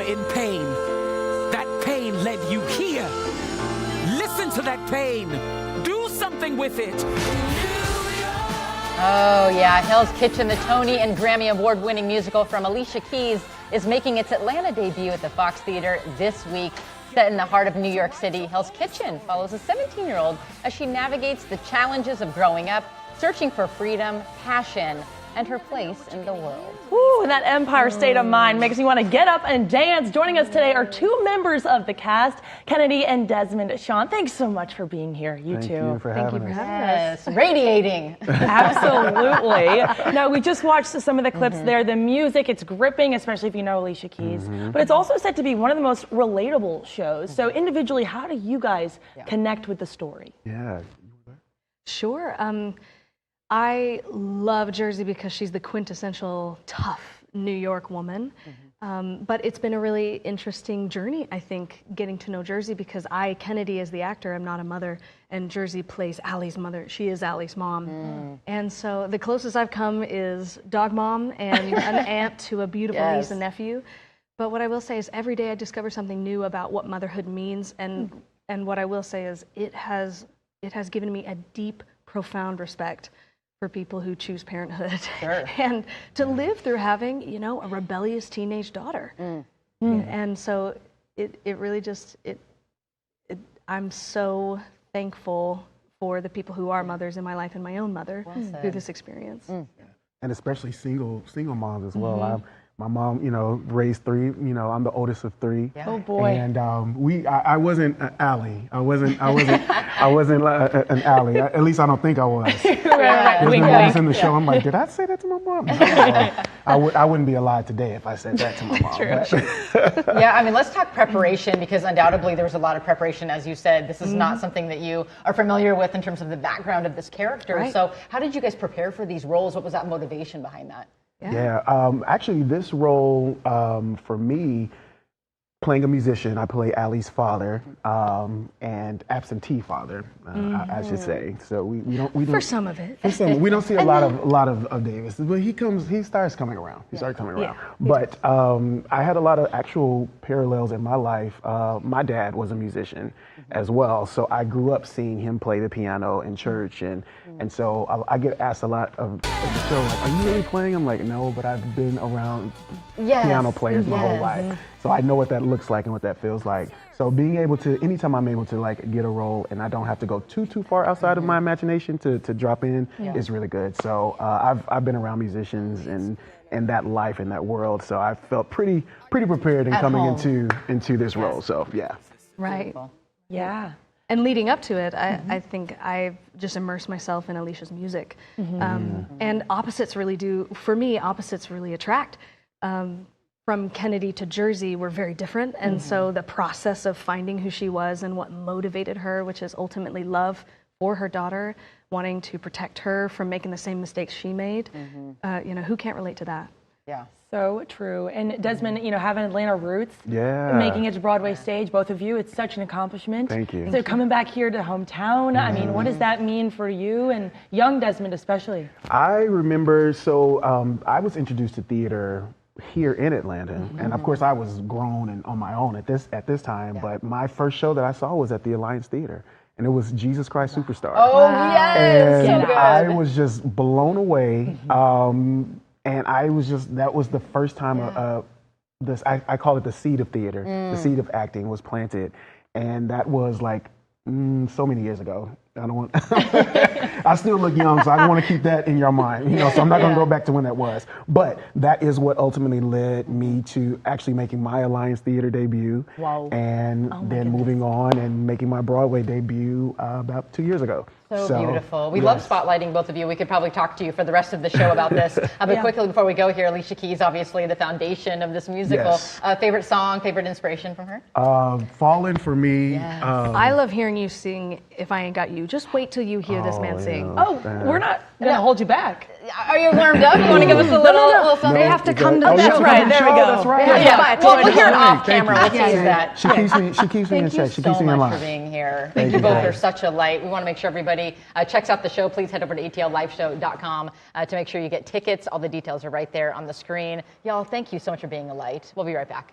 in pain. That pain led you here. Listen to that pain. Do something with it. Oh, yeah. Hell's Kitchen, the Tony and Grammy Award-winning musical from Alicia Keys, is making its Atlanta debut at the Fox Theater this week. Set in the heart of New York City, Hell's Kitchen follows a 17-year-old as she navigates the challenges of growing up, searching for freedom, passion, and her place in the world. Ooh, and that Empire state of mind makes me want to get up and dance. Joining us today are two members of the cast, Kennedy and Desmond. Sean, thanks so much for being here. You Thank two. you for having us. Yes, radiating. Absolutely. Now, we just watched some of the clips there. The music, it's gripping, especially if you know Alicia Keys. But it's also said to be one of the most relatable shows. So individually, how do you guys connect with the story? Yeah. Sure. I love Jersey because she's the quintessential tough New York woman. But it's been a really interesting journey, I think, getting to know Jersey because Kennedy, as the actor, I'm not a mother, and Jersey plays Allie's mother. She is Allie's mom. And so the closest I've come is dog mom and an aunt to a beautiful niece and nephew. But what I will say is every day I discover something new about what motherhood means. And what I will say is it has given me a deep, profound respect for people who choose parenthood and to live through having, you know, a rebellious teenage daughter. And so it really just, I'm so thankful for the people who are mothers in my life and my own mother through this experience. And especially single moms as well. My mom, you know, raised three. You know, I'm the oldest of three. Oh boy! And I wasn't an Allie. I wasn't an Allie. At least I don't think I was. There's been in the show. I'm like, did I say that to my mom? I wouldn't be alive today if I said that to my mom. Yeah, I mean, let's talk preparation because undoubtedly there was a lot of preparation, as you said. This is not something that you are familiar with in terms of the background of this character. So, how did you guys prepare for these roles? What was that motivation behind that? Actually, this role for me, playing a musician, I play Allie's father and absentee father, I should say. So we don't for some of it. We don't see a lot of Davis, but he starts coming around. He started coming around. But I had a lot of actual parallels in my life. My dad was a musician as well, so I grew up seeing him play the piano in church, and so I get asked a lot of the show, like, "Are you really playing?" I'm like, "No, but I've been around piano players my whole life, so I know what that looks like and what that feels like." So being able to, anytime I'm able to like get a role and I don't have to go too far outside of my imagination to drop in, is really good. So I've been around musicians and that life and that world, so I felt pretty prepared in coming into this role. So Right. Yeah. And leading up to it, I think I've just immersed myself in Alicia's music. And opposites really attract. From Kennedy to Jersey were very different. And so the process of finding who she was and what motivated her, which is ultimately love for her daughter, wanting to protect her from making the same mistakes she made, you know, who can't relate to that? Yeah. So true. And Desmond, you know, having Atlanta roots, making it to Broadway stage, both of you, it's such an accomplishment. Thank you. So coming back here to hometown, I mean, what does that mean for you and young Desmond especially? I remember, I was introduced to theater here in Atlanta, and of course I was grown and on my own at this time, but my first show that I saw was at the Alliance Theater, and it was Jesus Christ Superstar. Oh yes! And So good. I was just blown away. And that was the first time I call it the seed of theater, the seed of acting was planted. And that was like so many years ago. I don't want, I still look young, so I don't want to keep that in your mind, you know, so I'm not going to go back to when that was. But that is what ultimately led me to actually making my Alliance Theater debut. Wow. And then moving on and making my Broadway debut about 2 years ago. So beautiful. We love spotlighting both of you. We could probably talk to you for the rest of the show about this. But quickly before we go here, Alicia Keys, obviously the foundation of this musical. Favorite song, favorite inspiration from her? Fallen for me. I love hearing you sing If I Ain't Got You. Just wait till you hear this man sing. We're not going to hold you back. Are you warmed up? You want to give us a little something? They have to come to the That's show. right. There we go. That's right. We'll hear it off camera. We'll tease that. She keeps me in check. She keeps me in line. Thank you so much for being here. Thank you both. Are such a light. We want to make sure everybody checks out the show. Please head over to atliveshow.com to make sure you get tickets. All the details are right there on the screen. Y'all, thank you so much for being a light. We'll be right back.